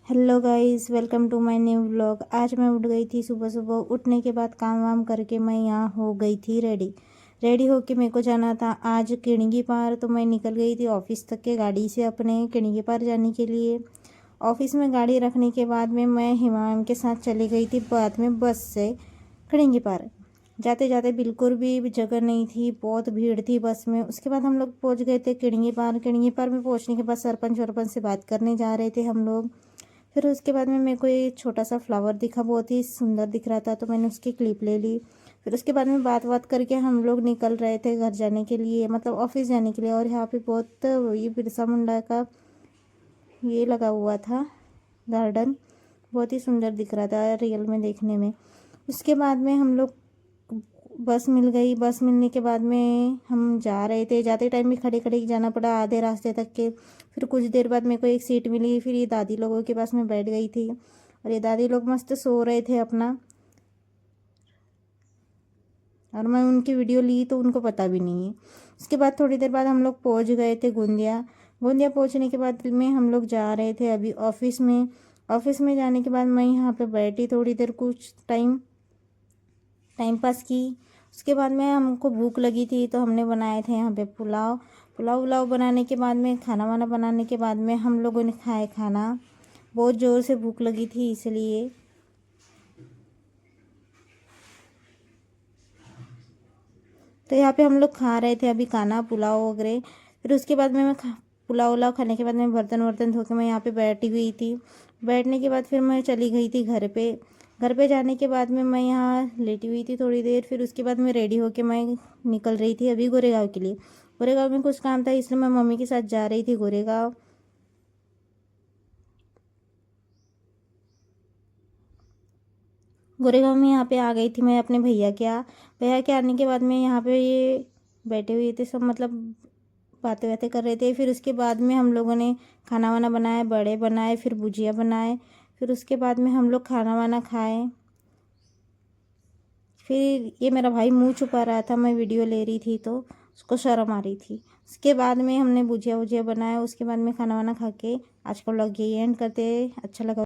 Hello guys, welcome to my new vlog. आज मैं उठ गई थी सुबह सुबह। उठने के बाद काम वाम करके मैं यहाँ हो गई थी रेडी होके मेरे को जाना था आज किणगी पार। तो मैं निकल गई थी ऑफिस तक के गाड़ी से अपने किणगी पार जाने के लिए। ऑफिस में गाड़ी रखने के बाद में मैं हिमा मैम के साथ चली गई थी बाद में बस से किणगी पार। जाते जाते बिल्कुल भी जगह नहीं थी, बहुत भीड़ थी बस में। उसके बाद हम लोग पहुँच गए थे किणगी पार। किणगी पार में पहुँचने के बाद सरपंच वरपंच से बात करने जा रहे थे हम लोग। फिर उसके बाद में मेरे को एक छोटा सा फ्लावर दिखा, बहुत ही सुंदर दिख रहा था, तो मैंने उसकी क्लिप ले ली। फिर उसके बाद में बात करके हम लोग निकल रहे थे घर जाने के लिए, मतलब ऑफिस जाने के लिए। और यहाँ पे बहुत ये बिरसा मुंडा का ये लगा हुआ था गार्डन, बहुत ही सुंदर दिख रहा था रियल में देखने में। उसके बाद में हम लोग बस मिल गई। बस मिलने के बाद में हम जा रहे थे, जाते टाइम भी खड़े खड़े जाना पड़ा आधे रास्ते तक के। फिर कुछ देर बाद मेरे को एक सीट मिली, फिर ये दादी लोगों के पास में बैठ गई थी और ये दादी लोग मस्त सो रहे थे अपना, और मैं उनकी वीडियो ली तो उनको पता भी नहीं है। उसके बाद थोड़ी देर बाद हम लोग पहुँच गए थे गोंदिया। गोंदिया पहुँचने के बाद में हम लोग जा रहे थे अभी ऑफिस में। ऑफिस में जाने के बाद मैं यहाँ पे बैठी थोड़ी देर, कुछ टाइम पास की। उसके बाद में हमको भूख लगी थी तो हमने बनाए थे यहाँ पे पुलाव। पुलाव बनाने के बाद में खाना वाना बनाने के बाद में हम लोगों ने खाए खाना। बहुत ज़ोर से भूख लगी थी इसलिए। तो यहाँ पे हम लोग खा रहे थे अभी खाना, पुलाव वगैरह। फिर उसके बाद में पुलाव उलाव खाने के बाद में बर्तन वर्तन धो के मैं यहाँ पे बैठी हुई थी। बैठने के बाद फिर मैं चली गई थी घर पे। घर पे जाने के बाद में मैं यहाँ लेटी हुई थी थोड़ी देर। फिर उसके बाद मैं रेडी होके मैं निकल रही थी अभी गोरेगांव के लिए। गोरेगांव में कुछ काम था इसलिए मैं मम्मी के साथ जा रही थी गोरेगांव। गोरेगांव में यहाँ पे आ गई थी मैं अपने भैया के आने के बाद में यहाँ पे ये बैठे हुए थे सब, मतलब बातें बातें कर रहे थे। फिर उसके बाद में हम लोगों ने खाना वाना बनाया, बड़े बनाए, फिर भुजिया बनाए। फिर उसके बाद में हम लोग खाना वाना खाए। फिर ये मेरा भाई मुंह छुपा रहा था, मैं वीडियो ले रही थी तो उसको शर्म आ रही थी। उसके बाद में हमने भुजिया वुजिया बनाया। उसके बाद में खाना वाना खा के आज का व्लॉग यही एंड करते। अच्छा लगा